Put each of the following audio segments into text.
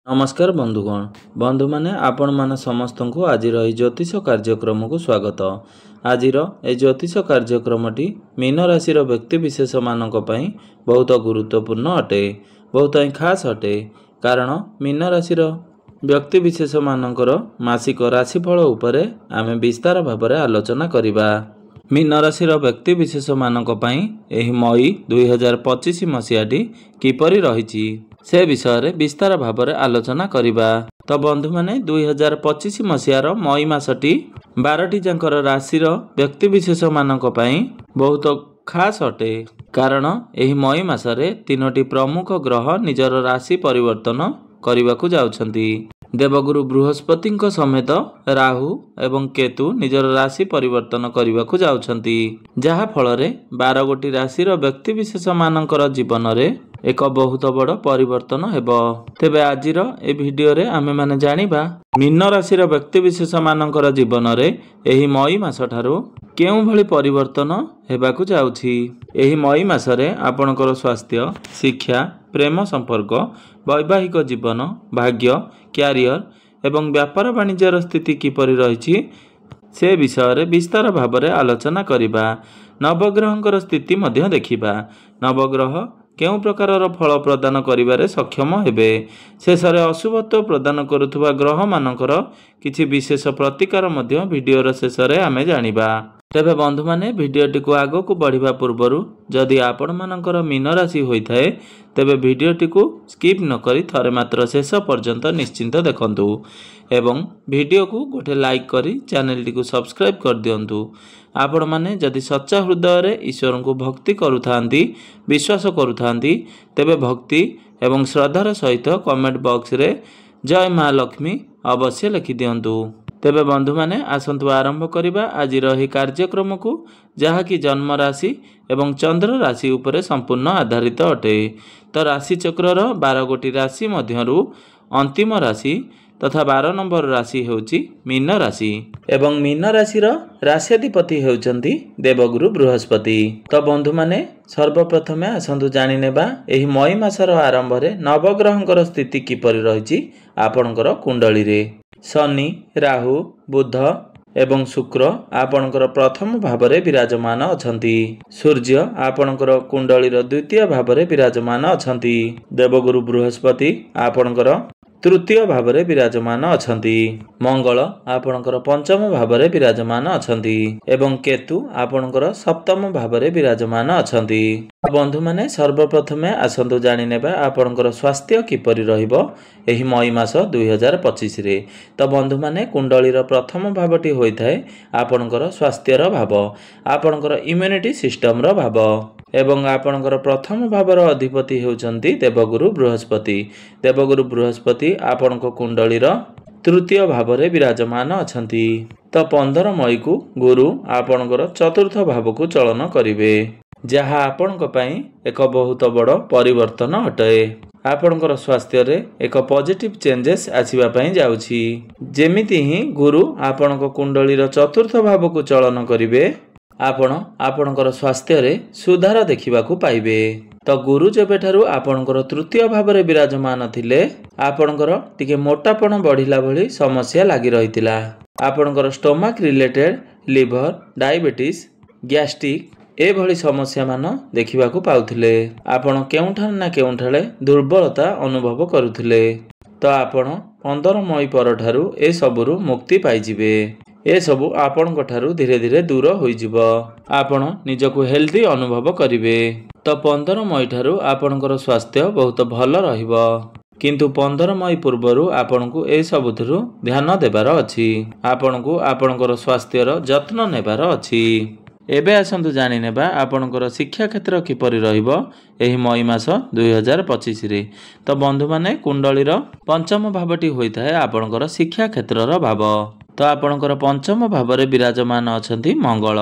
नमस्कार बंधुगण बंधु माने आपण माने समस्त को आज ज्योतिष कार्यक्रम को स्वागत। आज ज्योतिष कार्यक्रमटी मीन राशि व्यक्ति विशेष मानक पई बहुत गुरुत्वपूर्ण अटे, बहुत ही खास अटे। कारण मीन राशि व्यक्ति विशेष मानकर मासिक राशिफल उपरे आमे विस्तार भाव आलोचना करिबा। मीन राशि व्यक्ति विशेष मानक पई एही मई 2025 मसीहाटी किपरि रहिछि से विषय रे विस्तार भाव आलोचना करिबा। तो बंधु माने 2025 मसीहार मई मासटी 12टी जांकर राशि व्यक्ति विशेष मानक पई बहुत खास अटे। कारण एही मई मासरे 3टी प्रमुख ग्रह निजर राशि परिवर्तन करने जाउछंती। देवगुरु बृहस्पति समेत राहु एवं केतु निजर राशि परिवर्तन करने जाउछंती, जहा फल 12 गोटी राशि व्यक्ति विशेष मानकर जीवन में एक बहुत बड़ परिवर्तन हेबो। तेबे आजिर ए भिडियो रे आमे माने जानिबा मीन राशि व्यक्ति विशेष मानकर जीवन में एही मई मास ठारू केउं भली परिवर्तन हेबाकु जाउछि। एही मई मासरे आपणकर स्वास्थ्य, शिक्षा, प्रेम संपर्क, वैवाहिक जीवन, भाग्य, क्यारियर एवं व्यापार वाणिज्यर स्थिति किपरि रहिछि से विषय रे विस्तार भाव आलोचना करिबा। नवग्रहंकर स्थिति मध्य देखिबा। नवग्रह केउं प्रकार फल प्रदान करिबारे सक्षम हेबे, शेषर अशुभत्व प्रदान करुथुवा ग्रह मानकर किछि विशेष प्रतिकार मध्य भिडियोर शेषरे आमे जानिबा। तेबे बंधु माने भिडियोटी को आगो को बढ़िबा पूर्वरु जदि आपण मानकर मीन राशि होइथाए तेबे भिडियोटी को स्किप न करी थरे मात्र शेष पर्यंत निश्चिंत देखंतु एवं भिडियो को गोटे लाइक करी चैनल टी को सब्सक्राइब कर दियंतु। आपण माने जदि सच्चा हृदय रे ईश्वर को भक्ति करुथांती, विश्वास करुथांती तेबे भक्ति एवं श्रद्धार सहित कमेंट बॉक्स रे जय मां लक्ष्मी अवश्य लिखि दियंतु। तेबे बंधु माने आसंतु आरंभ करिबा आज रही कार्यक्रम को, जहा कि जन्म राशि एवं चंद्र राशि उपरे संपूर्ण आधारित अटे। तो राशि चक्र 12 गोटी राशि मध्यरु अंतिम राशि तथा 12 नंबर राशि हेउची मीन राशि एवं मीन राशि राश्याधिपति हेउचंती देवगुरु बृहस्पति। तो बंधु माने सर्वप्रथमे आसंतु जानि नेबा एही मई मासर आरंभ रे नवग्रहंकर स्थिति किपरि रहिछि आपणकर कुंडली रे। शनि, राहु, बुध एवं शुक्र आपणकर प्रथम भाव रे विराजमान अछंती। सूर्य आपणकर कुंडलीर द्वितीय भाव रे विराजमान अछंती। देवगुरु बृहस्पति आपणकर तृतीय भाव रे विराजमान अछंती। मंगल आपणकर पंचम भाव रे विराजमान अछंती एवं केतु आपणकर सप्तम भाव रे विराजमान अछंती। बंधु माने सर्वप्रथमे आसंतु जानि नेबा आपणकर स्वास्थ्य किपरि रहिबो एही मई मास 2025 रे। तो बंधु माने कुंडलीर प्रथम भावटी होइथाय आपणकर स्वास्थ्यर भाव, आपणकर इम्यूनिटी सिस्टम रो भाव एवं आपणकर प्रथम भावर अधिपति हेउचंती देवगुरु बृहस्पति। देवगुरु बृहस्पति आपणक कुंडलीर तृतीय भाव रे विराजमान अछंती। तो 15 मई को गुरु आपणकर चतुर्थ भाव को चलन करिवे, जहा आपणक पई एक बहुत बड़ परिवर्तन अटे। आपणकर स्वास्थ्य रे एक पॉजिटिव चेंजेस आसीबा पई जाउछि। जेमिति ही गुरु आपणक कुंडलीर चतुर्थ भाव को चलन करिवे आपणकर स्वास्थ्य रे सुधार देखिबा को पाइबे। तो गुरु जेबेठारु आपणकर तृतीय भाव रे विराजमान थिले आपणकर टिके मोटापण बढ़िला भली समस्या लागि रहितिला। आपणकर stomach related, liver, diabetes, gastric ए भली समस्या मान देखिबा को पाउथिले। आपण केउठार ना केउठाले दुर्बलता अनुभव करुथिले। तो आपण 15 मई परठारु ए सबरु मुक्ति पाइजिबे। ए सबु आपणक ठारु धीरे धीरे दूर होई जिवो। आपण निजको हेल्दी अनुभव करिवे। तो 15 मई ठारु आपणकर स्वास्थ्य बहुत भल रहिबो, किंतु 15 मई पूर्वरु आपणकु ए सबुथरु ध्यान देबार अछि। आपणकु आपणकर स्वास्थ्यर जत्न नेबार अछि। एबे आसंतु जानि नेबा आपणकर शिक्षा क्षेत्र किपरि रहिबो एही मई मास 2025 रे। तो बंधु माने कुंडलीर पंचम भावटी होइथाय आपणकर शिक्षा क्षेत्रर भाव। तो आपणकर पंचम भाव रे विराजमान अछंती मंगल।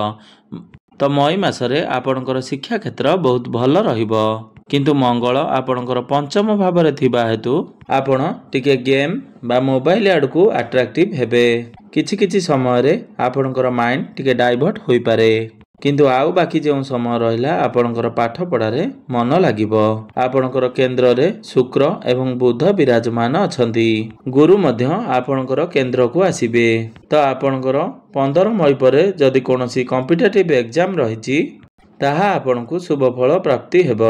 तो मई मासरे आपणकर शिक्षा क्षेत्र बहुत भल रहिबो, किंतु मंगल आपणकर पंचम भाव रे थिबा हेतु आपण टिके गेम बा मोबाइल आड़ को अट्रैक्टिव हेबे। किछि किछि समय रे आपणकर माइंड टिके डाइवर्ट होई पारे। କିନ୍ତୁ ଆଉ ବାକି ଯେଉଁ ସମୟ ରହିଲା ଆପଣଙ୍କର ପାଠ ପଢ଼ାରେ ମନ ଲାଗିବ। ଆପଣଙ୍କର କେନ୍ଦ୍ରରେ ଶୁକ୍ର ଏବଂ ବୁଧ ବିରାଜମାନ ଅଛନ୍ତି। ଗୁରୁ ମଧ୍ୟ ଆପଣଙ୍କର କେନ୍ଦ୍ରକୁ ଆସିବେ। ତ ଆପଣଙ୍କର 15 ମଇ ପରେ ଯଦି କୌଣସି କମ୍ପିଟେଟିଭ୍ ଏକ୍ଜାମ ରହିଛି ତାହା ଆପଣଙ୍କୁ ଶୁଭଫଳ ପ୍ରାପ୍ତି ହେବ।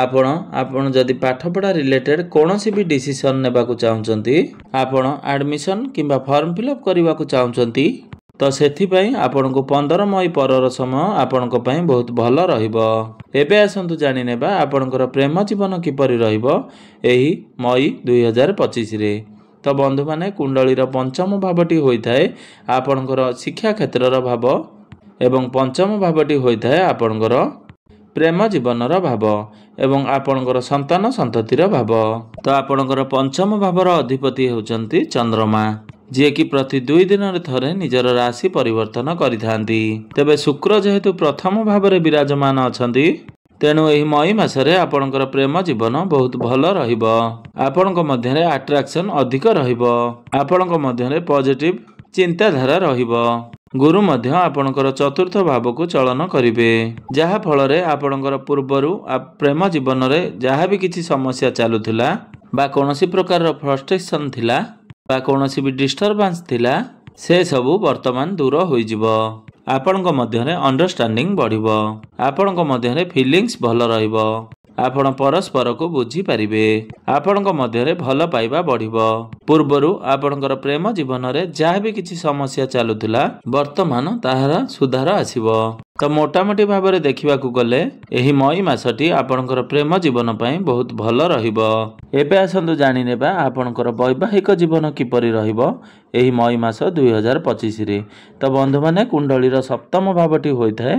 ଆପଣ ଯଦି ପାଠପଢ଼ା ରିଲେଟେଡ୍ କୌଣସି ବି ଡିସିସନ୍ ନେବାକୁ ଚାହୁଁଛନ୍ତି, ଆପଣ ଆଡ଼ମିସନ୍ କିମ୍ବା ଫର୍ମ ଫିଲ୍ଅପ୍ କରିବାକୁ ଚାହୁଁଛନ୍ତି, ତ ସେଥିପାଇଁ ଆପଣଙ୍କୁ 15 ମଇ ପରର ସମୟ ଆପଣଙ୍କ ପାଇଁ ବହୁତ ଭଲ ରହିବ। ଏବେ ଆସନ୍ତୁ ଜାଣିନେବା ଆପଣଙ୍କର ପ୍ରେମ ଜୀବନ କିପରି ରହିବ ଏହି ମଇ 2025ରେ। ତ ବନ୍ଧୁମାନେ, କୁଣ୍ଡଳୀର ପଞ୍ଚମ ଭାବଟି ହୋଇଥାଏ ଆପଣଙ୍କର ଶିକ୍ଷା କ୍ଷେତ୍ରର ଭାବ ଏବଂ ପଞ୍ଚମ ଭାବଟି ହୋଇଥାଏ ଆପଣଙ୍କର ପ୍ରେମ ଜୀବନର ଭାବ ଏବଂ ଆପଣଙ୍କର ସନ୍ତାନ ସନ୍ତତିର ଭାବ। ତ ଆପଣଙ୍କର ପଞ୍ଚମ ଭାବର ଅଧିପତି ହେଉଛନ୍ତି ଚନ୍ଦ୍ରମା, ଯିଏକି ପ୍ରତି 2 ଦିନରେ ଥରେ ନିଜର ରାଶି ପରିବର୍ତ୍ତନ କରିଥାନ୍ତି। ତେବେ ଶୁକ୍ର ଯେହେତୁ ପ୍ରଥମ ଭାବରେ ବିରାଜମାନ ଅଛନ୍ତି, ତେଣୁ ଏହି ମଇ ମାସରେ ଆପଣଙ୍କର ପ୍ରେମ ଜୀବନ ବହୁତ ଭଲ ରହିବ। ଆପଣଙ୍କ ମଧ୍ୟରେ ଆଟ୍ରାକ୍ସନ୍ ଅଧିକ ରହିବ। ଆପଣଙ୍କ ମଧ୍ୟରେ ପଜିଟିଭ୍ ଚିନ୍ତାଧାରା ରହିବ। ଗୁରୁ ମଧ୍ୟ ଆପଣଙ୍କର ଚତୁର୍ଥ ଭାବକୁ ଚଳନ କରିବେ, ଯାହା ଫଳରେ ଆପଣଙ୍କର ପୂର୍ବରୁ ପ୍ରେମ ଜୀବନରେ ଯାହା ବି କିଛି ସମସ୍ୟା ଚାଲୁଥିଲା ବା କୌଣସି ପ୍ରକାରର ଫ୍ରଷ୍ଟ୍ରେସନ୍ ଥିଲା ବା କୌଣସି ବି ଡିଷ୍ଟର୍ବାନ୍ସ ଥିଲା, ସେ ସବୁ ବର୍ତ୍ତମାନ ଦୂର ହୋଇଯିବ। ଆପଣଙ୍କ ମଧ୍ୟରେ ଅଣ୍ଡରଷ୍ଟାଣ୍ଡିଂ ବଢ଼ିବ। ଆପଣଙ୍କ ମଧ୍ୟରେ ଫିଲିଂସ୍ ଭଲ ରହିବ। ଆପଣ ପରସ୍ପରକୁ ବୁଝିପାରିବେ। ଆପଣଙ୍କ ମଧ୍ୟରେ ଭଲ ପାଇବା ବଢ଼ିବ। ପୂର୍ବରୁ ଆପଣଙ୍କର ପ୍ରେମ ଜୀବନରେ ଯାହା ବି କିଛି ସମସ୍ୟା ଚାଲୁଥିଲା, ବର୍ତ୍ତମାନ ତାହାର ସୁଧାର ଆସିବ। ତ ମୋଟାମୋଟି ଭାବରେ ଦେଖିବାକୁ ଗଲେ ଏହି ମଇ ମାସଟି ଆପଣଙ୍କର ପ୍ରେମ ଜୀବନ ପାଇଁ ବହୁତ ଭଲ ରହିବ। ଏବେ ଆସନ୍ତୁ ଜାଣିନେବା ଆପଣଙ୍କର ବୈବାହିକ ଜୀବନ କିପରି ରହିବ ଏହି ମଇ ମାସ 2025ରେ। ତ ବନ୍ଧୁମାନେ, କୁଣ୍ଡଳୀର ସପ୍ତମ ଭାବଟି ହୋଇଥାଏ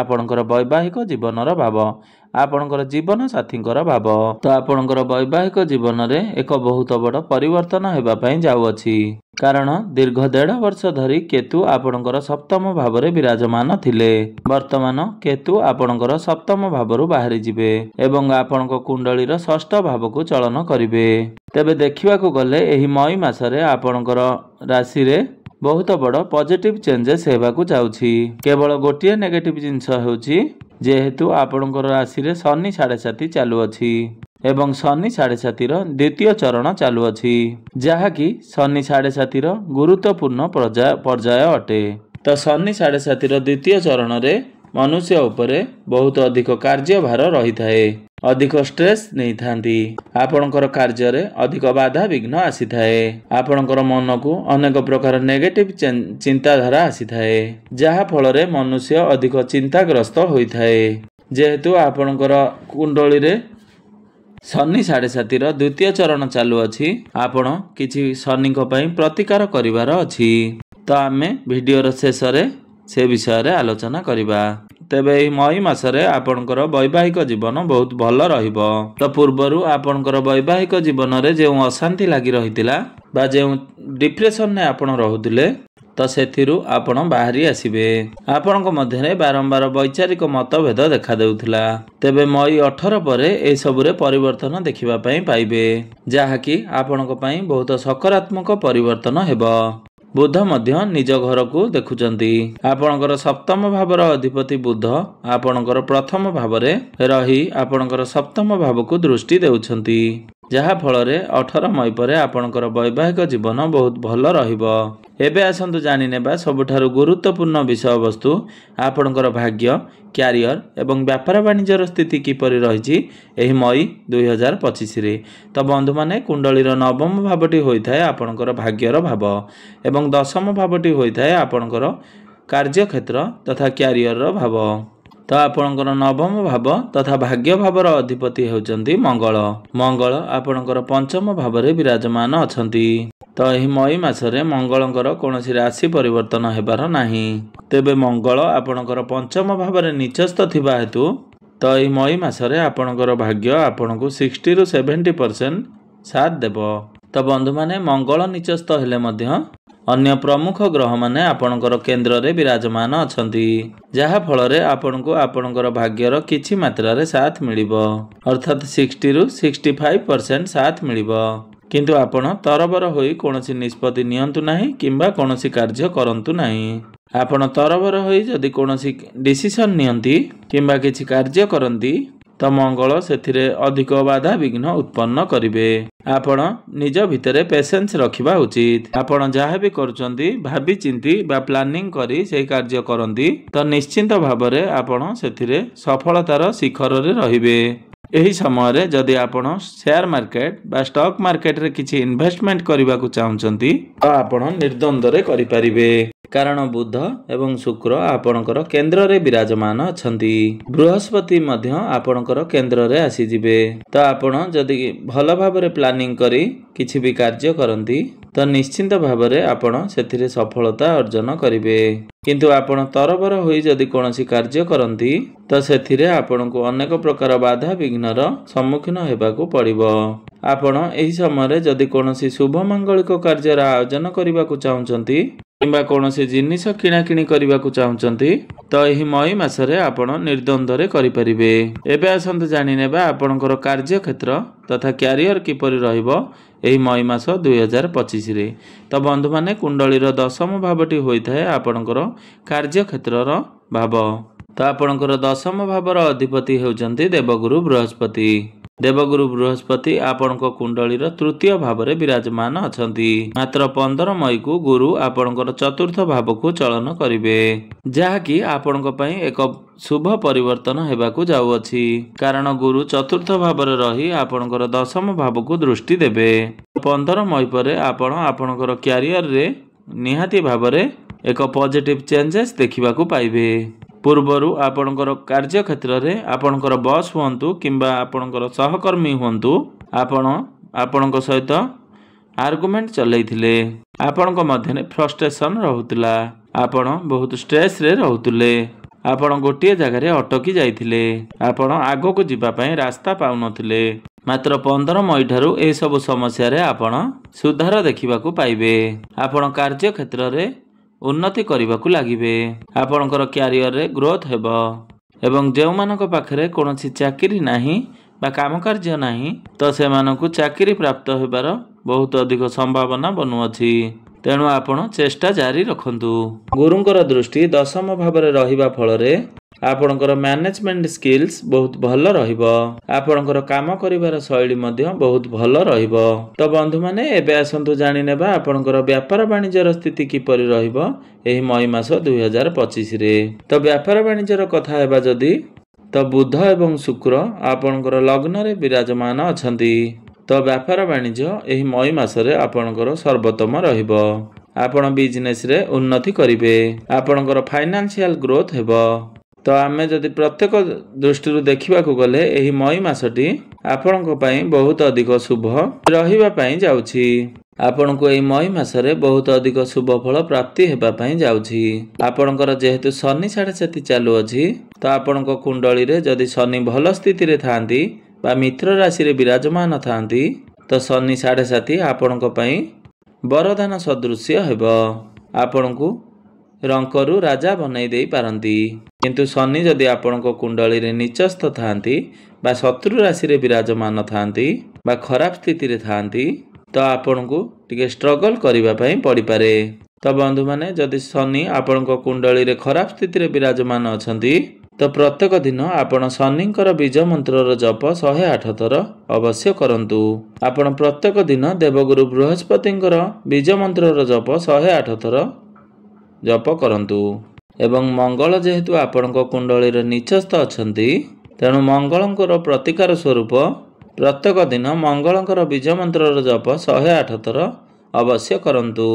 ଆପଣଙ୍କର ବୈବାହିକ ଜୀବନର ଭାବ, ଆପଣଙ୍କର ଜୀବନ ସାଥୀଙ୍କର ଭାବ। ତ ଆପଣଙ୍କର ବୈବାହିକ ଜୀବନରେ ଏକ ବହୁତ ବଡ଼ ପରିବର୍ତ୍ତନ ହେବା ପାଇଁ ଯାଉଅଛି। କାରଣ ଦୀର୍ଘ 1.5 ବର୍ଷ ଧରି କେତୁ ଆପଣଙ୍କର ସପ୍ତମ ଭାବରେ ବିରାଜମାନ ଥିଲେ। ବର୍ତ୍ତମାନ କେତୁ ଆପଣଙ୍କର ସପ୍ତମ ଭାବରୁ ବାହାରିଯିବେ ଏବଂ ଆପଣଙ୍କ କୁଣ୍ଡଳୀର ଷଷ୍ଠ ଭାବକୁ ଚଳନ କରିବେ। ତେବେ ଦେଖିବାକୁ ଗଲେ ଏହି ମଇ ମାସରେ ଆପଣଙ୍କର ରାଶିରେ ବହୁତ ବଡ଼ ପଜିଟିଭ୍ ଚେଞ୍ଜେସ୍ ହେବାକୁ ଯାଉଛି। କେବଳ ଗୋଟିଏ ନେଗେଟିଭ୍ ଜିନିଷ ହେଉଛି, ଯେହେତୁ ଆପଣଙ୍କର ରାଶିରେ ଶନି 7.5 ଚାଲୁଅଛି ଏବଂ ଶନି 7.5ର ଦ୍ୱିତୀୟ ଚରଣ ଚାଲୁଅଛି, ଯାହାକି ଶନି 7.5ର ଗୁରୁତ୍ୱପୂର୍ଣ୍ଣ ପର୍ଯ୍ୟାୟ ଅଟେ। ତ ଶନି 7.5ର ଦ୍ୱିତୀୟ ଚରଣରେ ମନୁଷ୍ୟ ଉପରେ ବହୁତ ଅଧିକ କାର୍ଯ୍ୟଭାର ରହିଥାଏ, ଅଧିକ ଷ୍ଟ୍ରେସ୍ ନେଇଥାନ୍ତି। ଆପଣଙ୍କର କାର୍ଯ୍ୟରେ ଅଧିକ ବାଧାବିଘ୍ନ ଆସିଥାଏ। ଆପଣଙ୍କର ମନକୁ ଅନେକ ପ୍ରକାର ନେଗେଟିଭ୍ ଚିନ୍ତାଧାରା ଆସିଥାଏ, ଯାହା ଫଳରେ ମନୁଷ୍ୟ ଅଧିକ ଚିନ୍ତାଗ୍ରସ୍ତ ହୋଇଥାଏ। ଯେହେତୁ ଆପଣଙ୍କର କୁଣ୍ଡଳୀରେ ଶନି 7.5ର ଦ୍ୱିତୀୟ ଚରଣ ଚାଲୁଅଛି, ଆପଣ କିଛି ଶନିଙ୍କ ପାଇଁ ପ୍ରତିକାର କରିବାର ଅଛି। ତ ଆମେ ଭିଡ଼ିଓର ଶେଷରେ ସେ ବିଷୟରେ ଆଲୋଚନା କରିବା। ତେବେ ଏହି ମଇ ମାସରେ ଆପଣଙ୍କର ବୈବାହିକ ଜୀବନ ବହୁତ ଭଲ ରହିବ। ତ ପୂର୍ବରୁ ଆପଣଙ୍କର ବୈବାହିକ ଜୀବନରେ ଯେଉଁ ଅଶାନ୍ତି ଲାଗି ରହିଥିଲା ବା ଯେଉଁ ଡିପ୍ରେସନରେ ଆପଣ ରହୁଥିଲେ, ତ ସେଥିରୁ ଆପଣ ବାହାରି ଆସିବେ। ଆପଣଙ୍କ ମଧ୍ୟରେ ବାରମ୍ବାର ବୈଚାରିକ ମତଭେଦ ଦେଖାଦେଉଥିଲା। ତେବେ ମଇ 18 ପରେ ଏସବୁରେ ପରିବର୍ତ୍ତନ ଦେଖିବା ପାଇଁ ପାଇବେ, ଯାହାକି ଆପଣଙ୍କ ପାଇଁ ବହୁତ ସକାରାତ୍ମକ ପରିବର୍ତ୍ତନ ହେବ। ବୁଧ ମଧ୍ୟ ନିଜ ଘରକୁ ଦେଖୁଛନ୍ତି। ଆପଣଙ୍କର ସପ୍ତମ ଭାବର ଅଧିପତି ବୁଧ ଆପଣଙ୍କର ପ୍ରଥମ ଭାବରେ ରହି ଆପଣଙ୍କର ସପ୍ତମ ଭାବକୁ ଦୃଷ୍ଟି ଦେଉଛନ୍ତି, ଯାହା ଫଳରେ 18 ମଇ ପରେ ଆପଣଙ୍କର ବୈବାହିକ ଜୀବନ ବହୁତ ଭଲ ରହିବ। ଏବେ ଆସନ୍ତୁ ଜାଣିନେବା ସବୁଠାରୁ ଗୁରୁତ୍ୱପୂର୍ଣ୍ଣ ବିଷୟବସ୍ତୁ ଆପଣଙ୍କର ଭାଗ୍ୟ, କ୍ୟାରିୟର ଏବଂ ବ୍ୟାପାର ବାଣିଜ୍ୟର ସ୍ଥିତି କିପରି ରହିଛି ଏହି ମଇ 2025ରେ। ତ ବନ୍ଧୁମାନେ, କୁଣ୍ଡଳୀର ନବମ ଭାବଟି ହୋଇଥାଏ ଆପଣଙ୍କର ଭାଗ୍ୟର ଭାବ ଏବଂ ଦଶମ ଭାବଟି ହୋଇଥାଏ ଆପଣଙ୍କର କାର୍ଯ୍ୟକ୍ଷେତ୍ର ତଥା କ୍ୟାରିୟରର ଭାବ। ତ ଆପଣଙ୍କର ନବମ ଭାବ ତଥା ଭାଗ୍ୟ ଭାବର ଅଧିପତି ହେଉଛନ୍ତି ମଙ୍ଗଳ। ମଙ୍ଗଳ ଆପଣଙ୍କର ପଞ୍ଚମ ଭାବରେ ବିରାଜମାନ ଅଛନ୍ତି। ତ ଏହି ମଇ ମାସରେ ମଙ୍ଗଳଙ୍କର କୌଣସି ରାଶି ପରିବର୍ତ୍ତନ ହେବାର ନାହିଁ। ତେବେ ମଙ୍ଗଳ ଆପଣଙ୍କର ପଞ୍ଚମ ଭାବରେ ନିଚସ୍ତ ଥିବା ହେତୁ ତ ଏହି ମଇ ମାସରେ ଆପଣଙ୍କର ଭାଗ୍ୟ ଆପଣଙ୍କୁ 60ରୁ 70% ସାଥ ଦେବ। ତ ବନ୍ଧୁମାନେ, ମଙ୍ଗଳ ନିଚସ୍ତ ହେଲେ ମଧ୍ୟ ଅନ୍ୟ ପ୍ରମୁଖ ଗ୍ରହମାନେ ଆପଣଙ୍କର କେନ୍ଦ୍ରରେ ବିରାଜମାନ ଅଛନ୍ତି, ଯାହା ଫଳରେ ଆପଣଙ୍କୁ ଆପଣଙ୍କର ଭାଗ୍ୟର କିଛି ମାତ୍ରାରେ ସାଥ ମିଳିବ, ଅର୍ଥାତ୍ 60ରୁ 65% ସାଥ ମିଳିବ। किंतु आपण तरबर होई कोनोसी निष्पत्ति नियंतु नाही किंबा कोनोसी कार्य करंतु नाही। आपण तरबर होई जदि कोनोसी डिसिजन नियंती किंबा किछि कार्य करंती तो मंगल सेथिरे अधिक बाधा विघ्न उत्पन्न करिवे। आपण निज भितरे पेशेंस रखिबा उचित। आपण जहाँ भी करूचंती भाबी चिंती बा प्लानिंग करी से कार्य करंती तो निश्चिंत भाबरे आपण सेथिरे सफलतार शिखर रे रहिबे। एही समय रे जदि आपण शेयर मार्केट बा स्टॉक मार्केट रे किछि इन्वेस्टमेंट करबा को चाहउचंती तो आपण निर्द्वंद रे करि परिबे। कारण बुध एवं शुक्र आपणकर केंद्र रे विराजमान अछंती। बृहस्पति मध्य आपणकर केंद्र रे आसी जिवे। तो आपण जदि भल भाबरे प्लानिंग करी किछि भी कार्य करंती तो निश्चिंत भाबरे आपण सेथिरे सफलता अर्जन करिवे। किंतु आपण तरबर होई जदि कोनोसी कार्य करंती तो सेथिरे आपणको अनेक प्रकार बाधा विघ्नर सम्मुखीन हेबाकू पड़िबो। आपण एही समय रे जदि कोनोसी शुभ मंगलिक कार्यर आयोजन करबाकू चाहउचंती किंबा कोनोसी जिनिस किणा किणी करबाकू चाहउचंती तो एही मई मासरे आपण निर्द्वंदरे करि परिबे। एबे आसंत जानि नेबा आपणकर कार्य क्षेत्र तथा क्यारियर किपरि रहिबो एही मई मास 2025 रे। तो बंधु माने कुंडलीर दशम भावटी होइथाय आपणकर कार्य क्षेत्रर भाव। तो आपणकर दशम भावर अधिपति हेउचंती देवगुरु बृहस्पति। देवगुरु बृहस्पति आपणको कुंडलीर तृतीय भाव रे विराजमान अछंती। मात्र 15 मई को गुरु आपणकर चतुर्थ भाव को चलन करिवे, जहाँकि आपणको पई एक शुभ परिवर्तन हेबाकू जाउअछि। कारण गुरु चतुर्थ भाव रे रही आपणकर दशम भाव को दृष्टि देबे। 15 मई परे आपण आपणकर क्यारियर रे निहाती भाव रे एक पॉजिटिव चेंजेस देखिबाकू पाइबे। पूर्वरु आपणकर कार्य क्षेत्र रे आपणकर बॉस हुंतु किंबा आपणकर सहकर्मी हुंतु आपणक सहित आर्गुमेंट चलैथिले। आपणक मध्यने फ्रस्ट्रेशन रहुतला। आपण बहुत स्ट्रेस रे रहुतले। आपण गोटिए जगह रे अटकी जाइथिले। आपण आगो को जिबा पई रास्ता पाउ नथिले। मात्र 15 मई ठारू ए सब समस्या रे आपण सुधार देखिबाकू पाइबे। आपण कार्य क्षेत्र रे उन्नति करबाकू लागिबे। आपणकर क्यारियर रे ग्रोथ हेबो एवं जेउ मानक पाखरे कोनोसी चाकरी नाही बा काम कार्य नाही तो से मानकू चाकरी प्राप्त हेबार बहुत अधिक संभावना बनुअछि। तेणु आपण चेष्टा जारी रखंतु। गुरुंकर दृष्टि दशम भाव रे रहिबा फल रे आपणकर मैनेजमेंट स्किल्स बहुत भल रहिबो। आपणकर काम करिवार शैली मध्य बहुत भल रहिबो। तो बंधु माने एबे आसंतु जानि नेबा आपणकर व्यापार वाणिज्यर स्थिति किपरि रहिबो एही मई मास 2025 रे। तो व्यापार वाणिज्यर कथा हेबा जदि तो बुध एवं शुक्र आपणकर लग्न रे विराजमान अछंती। तो व्यापार वाणिज्य एही मई मासरे आपणकर सर्वोत्तम रहिबो। आपण बिजनेस रे उन्नति करिवे। आपणकर फाइनेंशियल ग्रोथ हेबो। तो आमे जदि प्रत्येक दृष्टि देखा गले एही मई मासटी आपणको पई बहुत अधिक शुभ रहिबा पई जाउछि। आपणको एही मई मासरे बहुत अधिक शुभ फल प्राप्ति हेबा पई जाउछि। आपणकर जेहेतु शनि 7.5 चालू अछि तो आपणको कुंडली रे जदि शनि भल स्थिति रे थांती बा मित्र राशि रे विराजमान थांती तो शनि 7.5 आपणको पई वरदान सदृश्य हेबो। आपणको रंकरु राजा बनाई दे पारंती। किंतु शनि जदि आपणको कुंडली रे नीचस्थ थांती बा शत्रु राशि रे विराजमान थांती बा खराब स्थिति रे थांती तो आपणको टिके स्ट्रगल करिबा पई पड़ी पारे। तो बंधु माने जदि शनि आपणको कुंडली रे खराब स्थिति रे विराजमान अछंती तो प्रत्येक दिन आपण शनिंकर बीज मंत्रर जप 108 थर अवश्य करंतु। आपण प्रत्येक दिन देवगुरु बृहस्पतिंकर बीज मंत्रर जप 108 थर जप करंतु। एवं मंगल जेहेतु आपणको कुंडली रे नीचस्थ अछंती तेणु मंगलंकर प्रतिकार स्वरूप प्रत्येक दिन मंगलंकर बीज मंत्रर जप 108 थर अवश्य करंतु।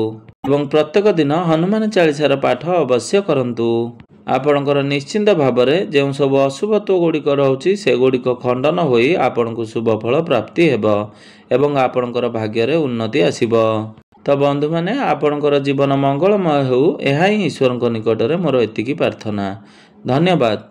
एवं प्रत्येक दिन हनुमान चालीसार पाठ अवश्य करंतु। आपणकर निश्चिंत भावरे जेउ सब अशुभत्व गुड़िक रहुछि से गुड़िक खंडन होई आपणको शुभ फल प्राप्ति हेबो एवं आपणकर भाग्य रे उन्नति आसीबो। तो बंधु माने आपणकर जीवन मंगलमय हो एहा ही ईश्वरଙ୍କ निकटरे मोर एतिकी प्रार्थना। धन्यवाद।